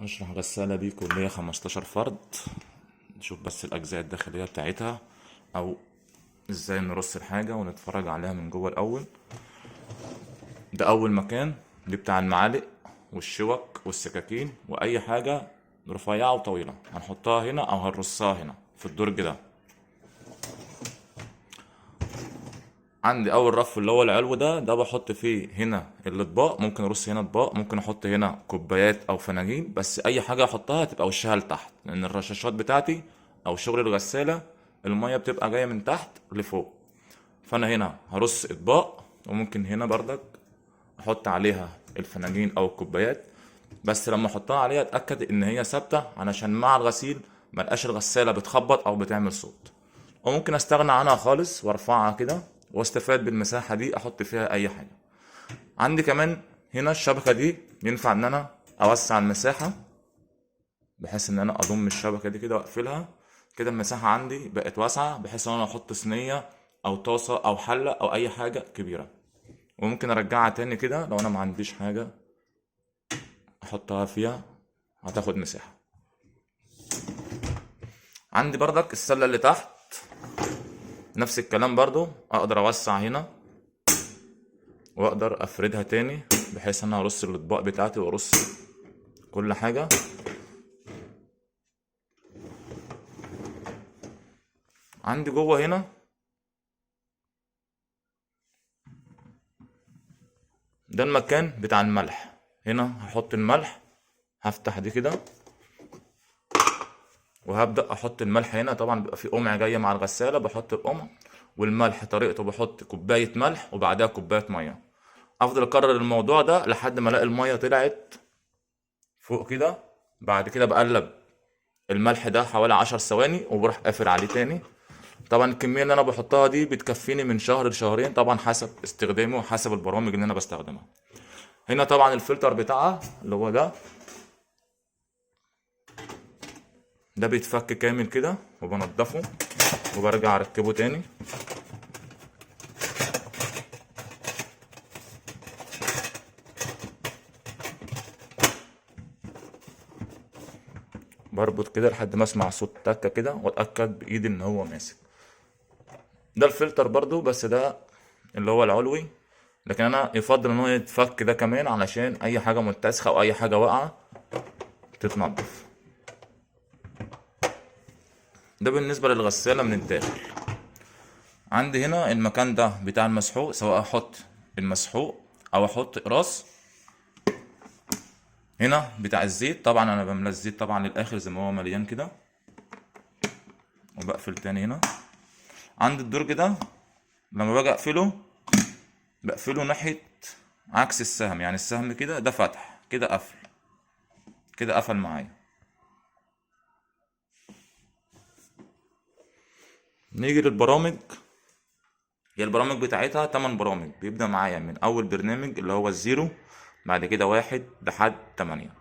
اشرح غسالة دي كلية 15 فرد. نشوف بس الأجزاء الداخلية بتاعتها، أو ازاي نرص الحاجة ونتفرج عليها من جوه الأول. ده أول مكان، دي بتاع المعالق والشوك والسكاكين وأي حاجة رفيعة وطويلة هنحطها هنا أو هنرصها هنا في الدرج ده. عندي أول رف اللي هو العلو ده بحط فيه هنا الأطباق، ممكن أرص هنا أطباق، ممكن أحط هنا كوبايات أو فناجين، بس أي حاجة أحطها تبقى وشها لتحت، لأن الرشاشات بتاعتي أو شغل الغسالة المية بتبقى جاية من تحت لفوق. فأنا هنا هرص أطباق، وممكن هنا بردك أحط عليها الفناجين أو الكوبايات، بس لما أحطها عليها أتأكد إن هي ثابتة علشان مع الغسيل ملقاش الغسالة بتخبط أو بتعمل صوت. وممكن استغنى عنها خالص وارفعها كده واستفاد بالمساحة دي احط فيها اي حاجة. عندي كمان هنا الشبكة دي ينفع ان انا اوسع المساحة، بحيث ان انا اضم الشبكة دي كده واقفلها كده. المساحة عندي بقت واسعة بحيث ان انا احط صينية او طاسة او حلة او اي حاجة كبيرة. وممكن ارجعها تاني كده لو انا ما عنديش حاجة احطها فيها هتاخد مساحة. عندي بردك السلة اللي تحت نفس الكلام، برضو اقدر اوسع هنا واقدر افردها تاني بحيث ان انا ارص الاطباق بتاعتي وارص كل حاجة. عندي جوه هنا ده المكان بتاع الملح، هنا هحط الملح. هفتح دي كده وهبدأ احط الملح هنا. طبعا بيبقى في قمع جاية مع الغسالة، بحط القمع والملح طريقته بحط كوباية ملح وبعدها كوباية مية. افضل اكرر الموضوع ده لحد ما الاقي المية طلعت فوق كده. بعد كده بقلب الملح ده حوالي 10 ثواني وبروح قافل عليه تاني. طبعا الكمية اللي انا بحطها دي بتكفيني من شهر لشهرين، طبعا حسب استخدامي وحسب البرامج اللي انا بستخدمها. هنا طبعا الفلتر بتاعها اللي هو ده بيتفك كامل كده وبنضفه وبرجع اركبه تاني. بربط كده لحد ما اسمع صوت تكة كده واتأكد بايدي ان هو ماسك. ده الفلتر برضو، بس ده اللي هو العلوي، لكن انا يفضل ان هو يتفك ده كمان علشان اي حاجة متسخة او اي حاجة واقعة تتنضف. ده بالنسبة للغسالة من الداخل. عندي هنا المكان ده بتاع المسحوق، سواء احط المسحوق او احط اقراص. هنا بتاع الزيت، طبعا انا بملى الزيت طبعا للاخر زي ما هو مليان كده وبقفل تاني هنا. عند الدرج ده لما باجي اقفله بقفله ناحية عكس السهم، يعني السهم كده ده فتح كده قفل، كده قفل معايا. نيجي للبرامج. هي البرامج بتاعتها 8 برامج، بيبدأ معايا من أول برنامج اللي هو الزيرو، بعد كده 1 لحد 8.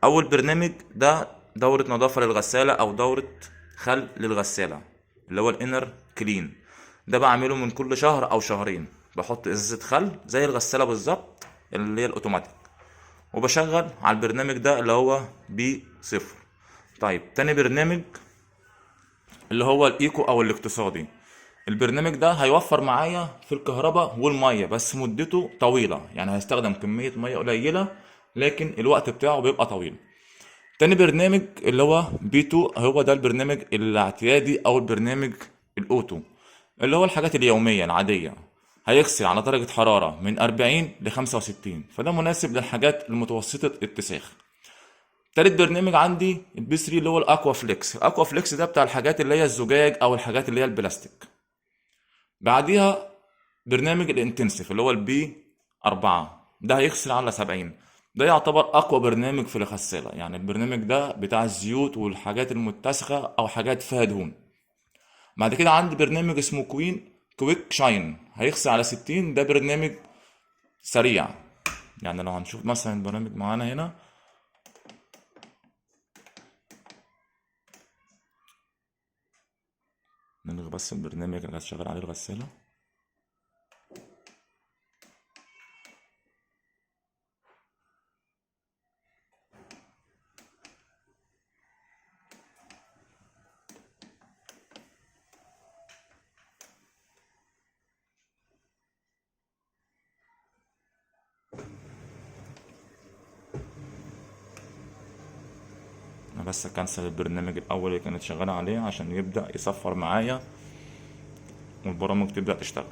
أول برنامج ده دورة نظافة للغسالة أو دورة خل للغسالة، اللي هو الانر كلين. ده بعمله من كل شهر أو شهرين، بحط إزازة خل زي الغسالة بالظبط اللي هي الأوتوماتيك، وبشغل على البرنامج ده اللي هو بي صفر. طيب تاني برنامج اللي هو الايكو او الاقتصادي. البرنامج ده هيوفر معايا في الكهرباء والميه، بس مدته طويله، يعني هيستخدم كميه ميه قليله لكن الوقت بتاعه بيبقى طويل. تاني برنامج اللي هو بي 2، هو ده البرنامج الاعتيادي او البرنامج الاوتو، اللي هو الحاجات اليوميه العاديه. هيغسل على درجه حراره من 40 ل 65، فده مناسب للحاجات المتوسطه الاتساخ. تالت برنامج عندي البي 3 اللي هو الاكوا فليكس. الاكوا فليكس ده بتاع الحاجات اللي هي الزجاج او الحاجات اللي هي البلاستيك. بعديها برنامج الانتنسيف اللي هو البي 4، ده هيغسل على 70. ده يعتبر اقوى برنامج في الغسالة، يعني البرنامج ده بتاع الزيوت والحاجات المتسخة او حاجات فيها دهون. بعد كده عندي برنامج اسمه كويك شاين، هيغسل على 60. ده برنامج سريع، يعني لو هنشوف مثلا البرنامج معانا هنا، نلغي بس البرنامج اللي هتشغل عليه الغسالة. بس اكنسل البرنامج الاول اللي كانت شغالة عليه عشان يبدأ يصفر معايا والبرامج تبدأ تشتغل.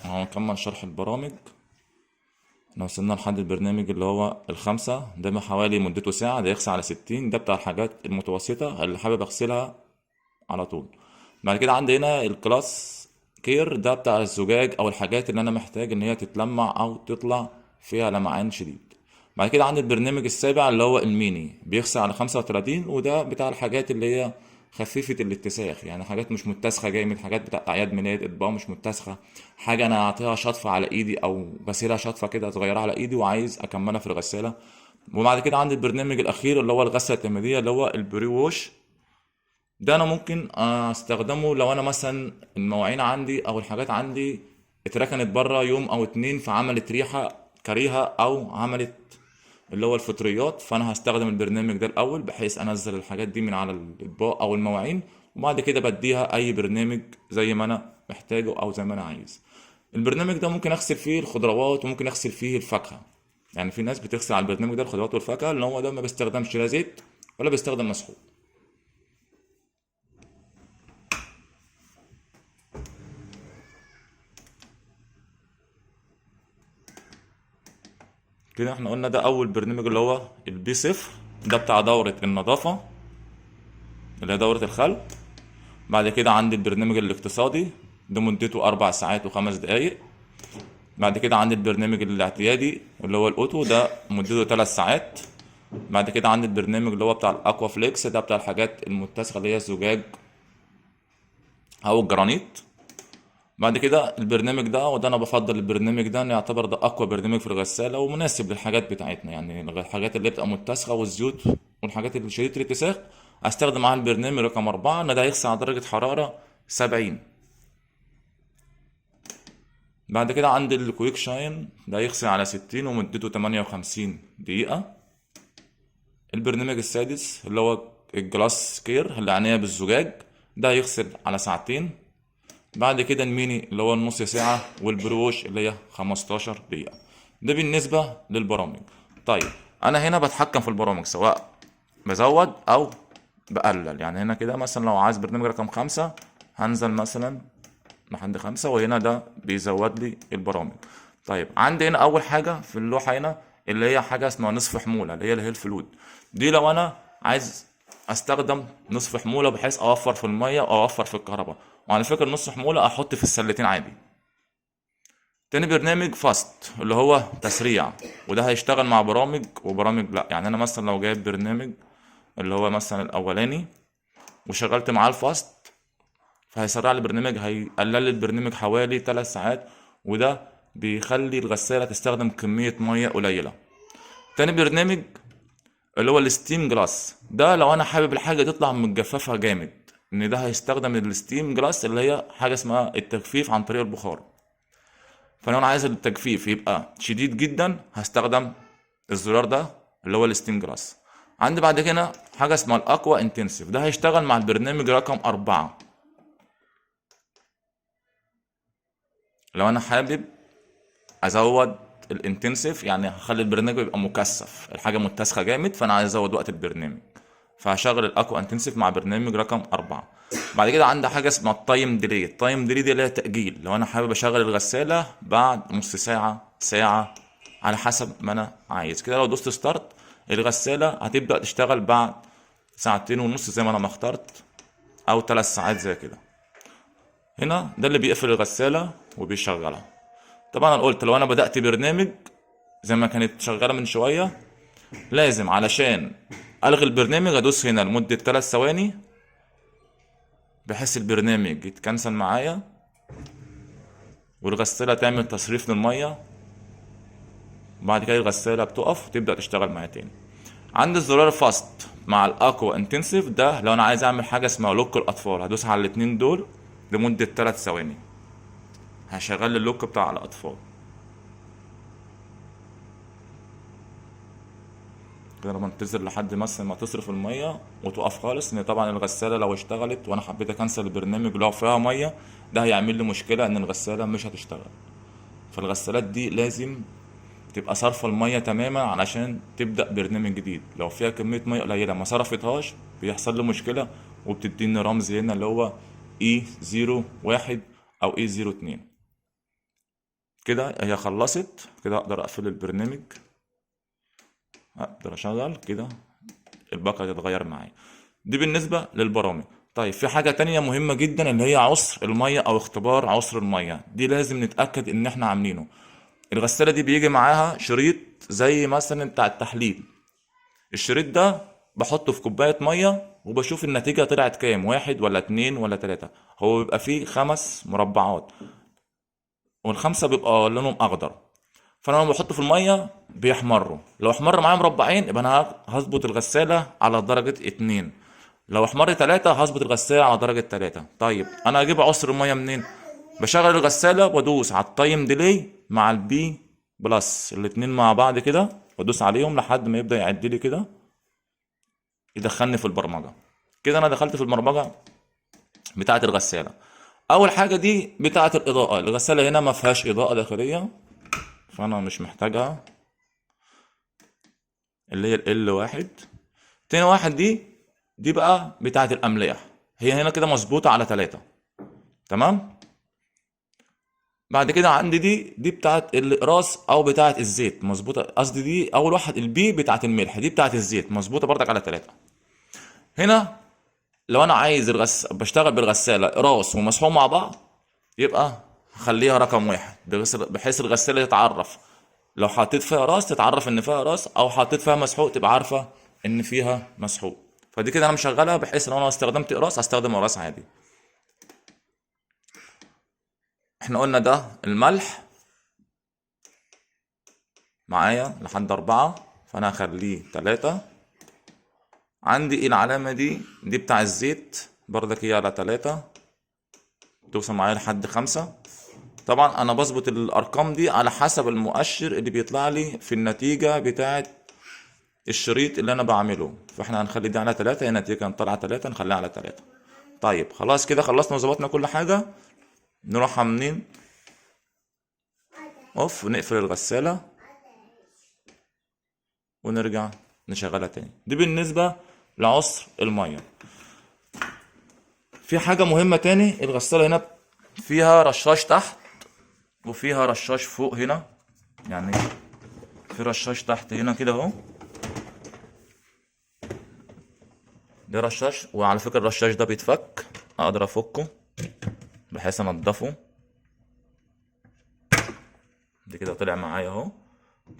اهو نكمل شرح البرامج. احنا وصلنا لحد البرنامج اللي هو الخمسة، ده حوالي مدته ساعة، ده يغسل على 60. ده بتاع الحاجات المتوسطة اللي حابب اغسلها على طول. بعد كده عندي هنا الكلاس كير، ده بتاع الزجاج او الحاجات اللي انا محتاج ان هي تتلمع او تطلع فيها لمعان شديد. بعد كده عندي البرنامج السابع اللي هو الميني، بيغسل على 35، وده بتاع الحاجات اللي هي خفيفة الاتساخ، يعني حاجات مش متسخة جامد، حاجات بتاع أعياد ميلاد، أطباق مش متسخة، حاجة أنا أعطيها شطفة على إيدي أو غسيلها شطفة كده صغيرة على إيدي وعايز أكملها في الغسالة. وبعد كده عندي البرنامج الأخير اللي هو الغسالة التمهيدية اللي هو البري ووش. ده انا ممكن استخدمه لو انا مثلا المواعين عندي او الحاجات عندي اتركنت بره يوم او اتنين فعملت ريحة كريهة او عملت اللي هو الفطريات، فانا هستخدم البرنامج ده الاول بحيث انزل الحاجات دي من على الاطباق او المواعين، وبعد كده بديها اي برنامج زي ما انا محتاجه او زي ما انا عايز. البرنامج ده ممكن اغسل فيه الخضروات وممكن اغسل فيه الفاكهة. يعني في ناس بتغسل على البرنامج ده الخضروات والفاكهة، اللي هو ده ما بيستخدمش لا زيت ولا بيستخدم مسحوق. كده احنا قلنا ده اول برنامج اللي هو البي صفر، ده بتاع دورة النظافة اللي هي دورة الخل. بعد كده عندي البرنامج الاقتصادي، ده مدته 4 ساعات و5 دقايق. بعد كده عندي البرنامج الاعتيادي اللي هو الاوتو، ده مدته 3 ساعات. بعد كده عندي البرنامج اللي هو بتاع الاكوا فليكس، ده بتاع الحاجات المتسخة اللي هي الزجاج او الجرانيت. بعد كده البرنامج ده، وده انا بفضل البرنامج ده، ان يعتبر ده اقوى برنامج في الغساله ومناسب للحاجات بتاعتنا، يعني الحاجات اللي بتبقى متسخه والزيوت والحاجات اللي شديده الاتساخ استخدم معاها البرنامج رقم 4، ان ده هيغسل على درجه حراره 70. بعد كده عندي الكويك شاين، ده يغسل على 60 ومدته 58 دقيقه. البرنامج السادس اللي هو الجلاس كير اللي عناية بالزجاج، ده يغسل على 2 ساعة. بعد كده الميني اللي هو النص ساعة، والبروش اللي هي 15 دقيقة. ده بالنسبة للبرامج. طيب أنا هنا بتحكم في البرامج سواء بزود أو بقلل. يعني هنا كده مثلا لو عايز برنامج رقم 5 هنزل مثلا لحد 5، وهنا ده بيزود لي البرامج. طيب عندي هنا أول حاجة في اللوحة هنا اللي هي حاجة اسمها نصف حمولة، اللي هي الفلود. دي لو أنا عايز استخدم نصف حمولة بحيث اوفر في المية او اوفر في الكهرباء. وعلى فكرة نص حمولة احط في السلتين عادي. تاني برنامج فاست اللي هو تسريع، وده هيشتغل مع برامج وبرامج لا. يعني انا مثلا لو جايب برنامج اللي هو مثلا الاولاني وشغلت معاه الفاست، فهيسرع لي البرنامج، هيقلل لي البرنامج حوالي 3 ساعات، وده بيخلي الغسالة تستخدم كمية مية قليلة. تاني برنامج اللي هو الستيم جلاس، ده لو انا حابب الحاجه تطلع متجففه جامد، ان ده هيستخدم الستيم جلاس اللي هي حاجه اسمها التجفيف عن طريق البخار. فلو انا عايز التجفيف يبقى شديد جدا هستخدم الزرار ده اللي هو الستيم جلاس. عندي بعد كده حاجه اسمها الاكوا انتنسيف، ده هيشتغل مع البرنامج رقم 4. لو انا حابب ازود الانتنسيف، يعني هخلي البرنامج يبقى مكثف، الحاجه متسخه جامد فانا عايز ازود وقت البرنامج، فهشغل الاكوا انتنسيف مع برنامج رقم 4. بعد كده عندي حاجه اسمها التايم ديلي. التايم ديلي دي اللي هي تاجيل، لو انا حابب اشغل الغساله بعد نص ساعه، ساعه، على حسب ما انا عايز. كده لو دوست ستارت الغساله هتبدا تشتغل بعد 2.5 ساعة زي ما انا ما اخترت، او 3 ساعات زي كده. هنا ده اللي بيقفل الغساله وبيشغلها. طبعا انا قلت لو انا بدات برنامج زي ما كانت شغاله من شويه، لازم علشان الغي البرنامج ادوس هنا لمده 3 ثواني بحيث البرنامج يتكنسل معايا والغسالة تعمل تصريف للمية. وبعد كده الغسالة بتقف وتبدأ تشتغل معايا تاني. عندي الزرار فاست مع الاكوا انتنسيف، ده لو انا عايز اعمل حاجة اسمها لوك الاطفال، هدوس على الاتنين دول لمدة 3 ثواني هشغل اللوك بتاع الاطفال. كده انا بنتظر لحد مثلا ما تصرف الميه وتقف خالص، ان طبعا الغساله لو اشتغلت وانا حبيت اكنسل البرنامج لو فيها ميه ده هيعمل لي مشكله ان الغساله مش هتشتغل. فالغسالات دي لازم تبقى صارفة المية تماما علشان تبدأ برنامج جديد. لو فيها كمية مية قليلة ما صرفتهاش بيحصل له مشكلة، وبتديني رمز هنا اللي هو E01 أو E02. كده هي خلصت، كده أقدر أقفل البرنامج، أقدر أشغل كده الباقة تتغير معايا. دي بالنسبة للبرامج. طيب في حاجة تانية مهمة جدا اللي هي عسر المية أو اختبار عسر المية، دي لازم نتأكد إن احنا عاملينه. الغسالة دي بيجي معاها شريط زي مثلا بتاع التحليل. الشريط ده بحطه في كوباية مية وبشوف النتيجة طلعت كام، 1 ولا 2 ولا 3. هو بيبقى فيه 5 مربعات، والخمسة بيبقى لونهم أخضر. فأنا لما بحطه في المية بيحمروا. لو احمر معايا مربعين يبقى أنا هظبط الغسالة على درجة 2. لو احمر 3 هظبط الغسالة على درجة 3. طيب أنا هجيب عسر المية منين؟ بشغل الغسالة وادوس على التايم ديلي مع البي بلس، الاتنين مع بعض كده، وادوس عليهم لحد ما يبدأ يعد لي كده، يدخلني في البرمجة. كده انا دخلت في البرمجة بتاعة الغسالة. اول حاجة دي بتاعة الاضاءة. الغسالة هنا ما فيهاش اضاءة داخلية فانا مش محتاجها، اللي هي ال1. تاني واحد دي بقى بتاعة الاملاح، هي هنا كده مظبوطة على 3. تمام. بعد كده عندي دي بتاعت الاقراص او بتاعت الزيت مظبوطه، قصدي دي اول واحد البي بتاعت الملح، دي بتاعت الزيت مظبوطه برضك على 3. هنا لو انا عايز بشتغل بالغساله اقراص ومسحوق مع بعض يبقى هخليها رقم 1، بحيث الغساله تتعرف لو حطيت فيها راس تتعرف ان فيها راس، او حطيت فيها مسحوق تبقى عارفه ان فيها مسحوق. فدي كده انا مشغلها بحيث لو انا استخدمت اقراص هستخدم اقراص عادي. احنا قلنا ده الملح معايا لحد 4، فانا هخليه 3. عندي العلامة دي بتاع الزيت برضك هي على 3، توصل معايا لحد 5. طبعا انا بظبط الارقام دي على حسب المؤشر اللي بيطلع لي في النتيجة بتاعة الشريط اللي انا بعمله. فاحنا هنخلي دي على 3، هي النتيجة كانت طالعة 3 نخليها على 3. طيب خلاص كده خلصنا وظبطنا كل حاجة. نروح عاملين اوف ونقفل الغسالة ونرجع نشغلها تاني. دي بالنسبة لعصر المية. في حاجة مهمة تاني، الغسالة هنا فيها رشاش تحت وفيها رشاش فوق هنا، يعني في رشاش تحت هنا كده اهو، ده رشاش. وعلى فكرة الرشاش ده بيتفك، اقدر افكه بحيث انضفه. دي كده طلع معايا اهو،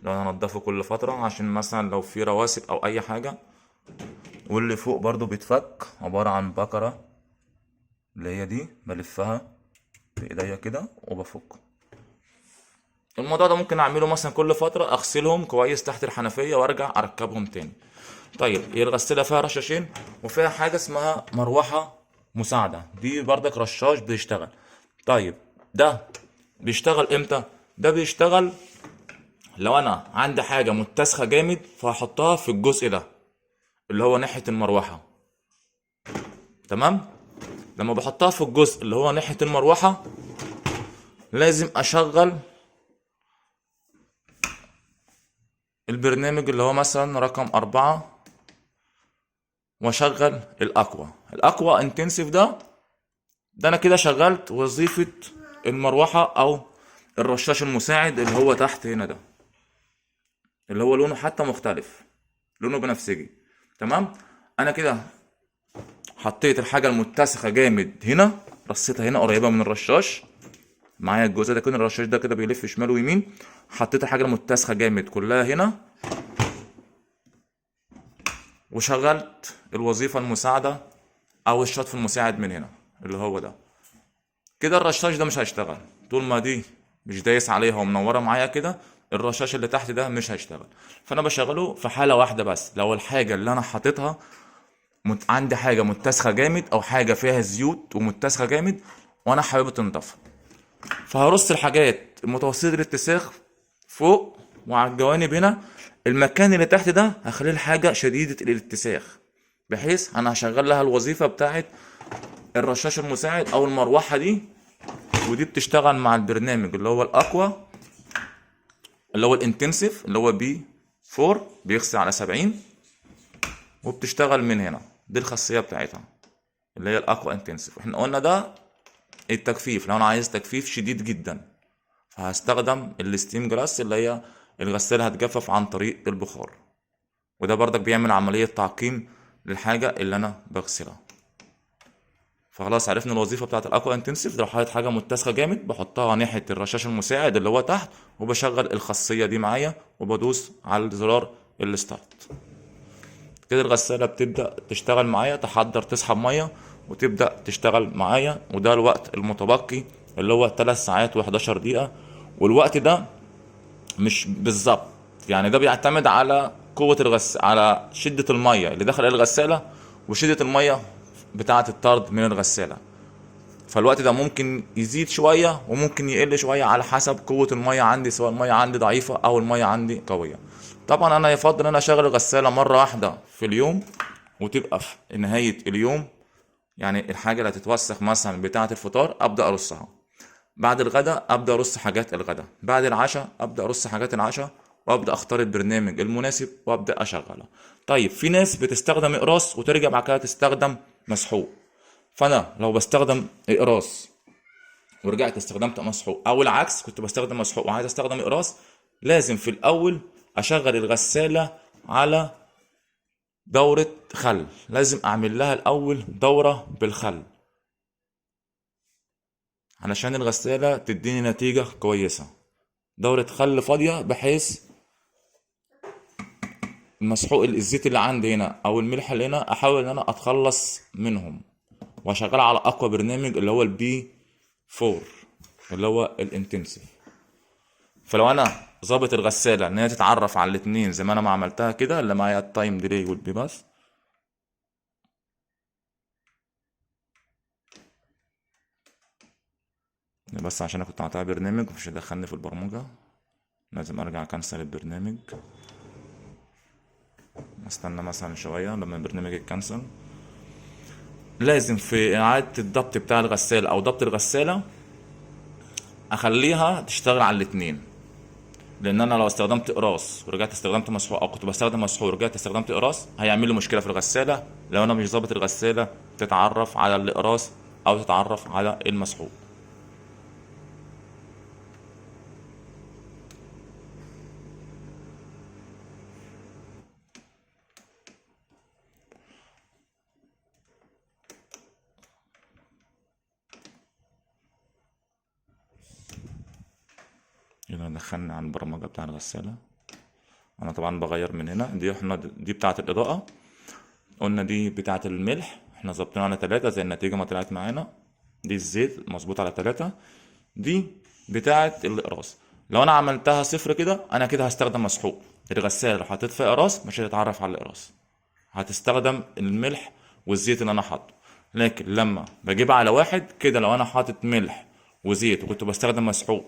لو انا انضفه كل فترة عشان مثلا لو في رواسب او اي حاجة. واللي فوق برضو بيتفك، عبارة عن بكرة اللي هي دي بلفها بايديا كده وبفكه. الموضوع ده ممكن اعمله مثلا كل فترة، اغسلهم كويس تحت الحنفية وارجع اركبهم تاني. طيب هي الغسالة فيها رشاشين وفيها حاجة اسمها مروحة مساعدة، دي بردك رشاش بيشتغل. طيب ده بيشتغل امتى؟ ده بيشتغل لو انا عندي حاجة متسخة جامد فهحطها في الجزء ده اللي هو ناحية المروحة. تمام. لما بحطها في الجزء اللي هو ناحية المروحة لازم اشغل البرنامج اللي هو مثلا رقم 4 واشغل الاقوى انتنسيف ده انا كده شغلت وظيفة المروحة او الرشاش المساعد اللي هو تحت هنا ده، اللي هو لونه حتى مختلف، لونه بنفسجي. تمام. انا كده حطيت الحاجة المتسخة جامد هنا، رصيتها هنا قريبة من الرشاش، معايا الجزء ده كده الرشاش ده كده بيلف شمال ويمين. حطيت الحاجة المتسخة جامد كلها هنا، وشغلت الوظيفة المساعدة او الشطف المساعد من هنا اللي هو ده. كده الرشاش ده مش هيشتغل طول ما دي مش دايس عليها ومنورة معايا كده، الرشاش اللي تحت ده مش هيشتغل. فانا بشغله في حالة واحدة بس، لو الحاجة اللي انا حاططها عندي حاجة متسخة جامد او حاجة فيها زيوت ومتسخة جامد وانا حابب تنضف، فهرص الحاجات المتوسطة الاتساخ فوق وعلى الجوانب هنا. المكان اللي تحت ده هخليه الحاجة شديدة الاتساخ، بحيث انا هشغل لها الوظيفة بتاعت الرشاش المساعد او المروحة دي. ودي بتشتغل مع البرنامج اللي هو الاقوى اللي هو الانتنسيف اللي هو بي 4 بيغسل على 70 وبتشتغل من هنا. دي الخاصيه بتاعتها اللي هي الاقوى انتنسيف. احنا قلنا ده التجفيف، لو انا عايز تجفيف شديد جدا فهستخدم الستيم جلاس اللي هي الغسالة هتجفف عن طريق البخار، وده برضك بيعمل عملية تعقيم للحاجة اللي انا بغسلها. فخلاص عرفنا الوظيفة بتاعت الاكوا انتنسيف. لو حطيت حاجة متسخة جامد بحطها ناحية الرشاش المساعد اللي هو تحت، وبشغل الخاصية دي معايا وبدوس على زرار الستارت. كده الغسالة بتبدأ تشتغل معايا، تحضر تسحب مية وتبدأ تشتغل معايا. وده الوقت المتبقي اللي هو 3 ساعات و11 دقيقة. والوقت ده مش بالظبط، يعني ده بيعتمد على قوة على شدة المية اللي داخل الغسالة وشدة المية بتاعة الطرد من الغسالة. فالوقت ده ممكن يزيد شوية وممكن يقل شوية على حسب قوة المية عندي، سواء المية عندي ضعيفة أو المية عندي قوية. طبعا أنا يفضل أن أنا أشغل الغسالة مرة واحدة في اليوم، وتبقى في نهاية اليوم يعني الحاجة اللي هتتوسخ مثلا بتاعة الفطار أبدأ أرصها، بعد الغداء ابدا ارص حاجات الغداء، بعد العشاء ابدا ارص حاجات العشاء، وابدا اختار البرنامج المناسب وابدا اشغله. طيب في ناس بتستخدم اقراص وترجع بعد كده تستخدم مسحوق. فانا لو بستخدم اقراص ورجعت استخدمت مسحوق، او العكس كنت بستخدم مسحوق وعايز استخدم اقراص، لازم في الاول اشغل الغسالة على دورة خل. لازم اعمل لها الاول دورة بالخل علشان الغسالة تديني نتيجة كويسة. دورة خل فاضية بحيث المسحوق الزيت اللي عندي هنا او الملح اللي هنا احاول ان انا اتخلص منهم، واشغل على اقوى برنامج اللي هو البي 4 اللي هو الانتنسيف. فلو انا ظابط الغسالة ان هي تتعرف على الاتنين زي ما انا ما عملتها كده، اللي معايا التايم ديلي والبي باس، بس عشان انا كنت قاطع برنامج مش هيدخلني في البرمجة، لازم ارجع اكنسل البرنامج. استنى مثلا شوية لما البرنامج يتكنسل. لازم في اعادة الضبط بتاع الغسالة او ضبط الغسالة اخليها تشتغل على الاتنين، لان انا لو استخدمت اقراص ورجعت استخدمت مسحوق، او كنت بستخدم مسحوق ورجعت استخدمت اقراص، هيعمل لي مشكلة في الغسالة لو انا مش ظابط الغسالة تتعرف على الاقراص او تتعرف على المسحوق. هنا دخلنا على البرمجة بتاع الغسالة. انا طبعا بغير من هنا، دي بتاعة الاضاءة، قلنا دي بتاعة الملح احنا ظبطنا على 3 زي النتيجة ما طلعت معانا. دي الزيت مظبوط على 3. دي بتاعة الاقراص. لو انا عملتها 0 كده انا كده هستخدم مسحوق. الغسالة لو حطيت فيها اقراص مش هتتعرف على الاقراص، هتستخدم الملح والزيت اللي انا حاطه. لكن لما بجيبها على 1 كده، لو انا حاطط ملح وزيت وكنت بستخدم مسحوق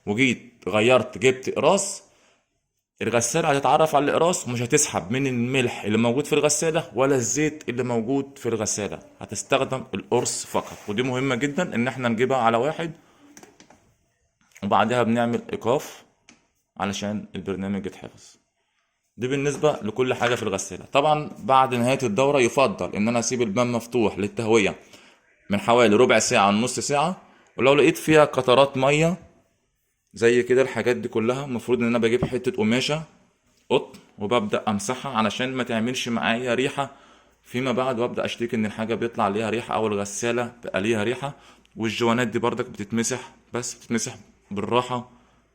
وجيت غيرت جبت اقراص، الغسالة هتتعرف على الإقراص ومش هتسحب من الملح اللي موجود في الغسالة ولا الزيت اللي موجود في الغسالة، هتستخدم القرص فقط. ودي مهمة جدا ان احنا نجيبها على 1 وبعدها بنعمل ايقاف علشان البرنامج يتحفظ. دي بالنسبة لكل حاجة في الغسالة. طبعا بعد نهاية الدورة يفضل ان انا اسيب الباب مفتوح للتهوية من حوالي ربع ساعة لنص ساعة. ولو لقيت فيها قطرات مية زي كده الحاجات دي كلها، المفروض ان انا بجيب حتة قماشة قطن وببدأ امسحها علشان ما تعملش معايا ريحة فيما بعد، وابدأ اشتكي ان الحاجة بيطلع عليها ريحة او الغسالة بقى ليها ريحة. والجوانات دي برضك بتتمسح، بس بتتمسح بالراحة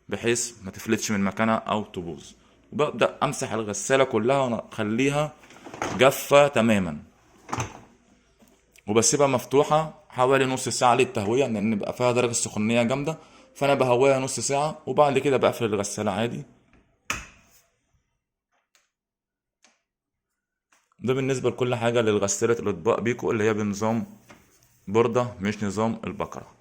بحيث ما تفلتش من مكانها او تبوظ. وببدأ امسح الغسالة كلها واخليها جافة تماما، وبسيبها مفتوحة حوالي نص ساعة للتهوية لان بقى فيها درجة سخونية جامدة. فانا بهويها نص ساعة وبعد كده بقفل الغسالة عادي. ده بالنسبة لكل حاجة للغسالة الأطباق بيكو اللي هي بنظام بوردة مش نظام البقرة.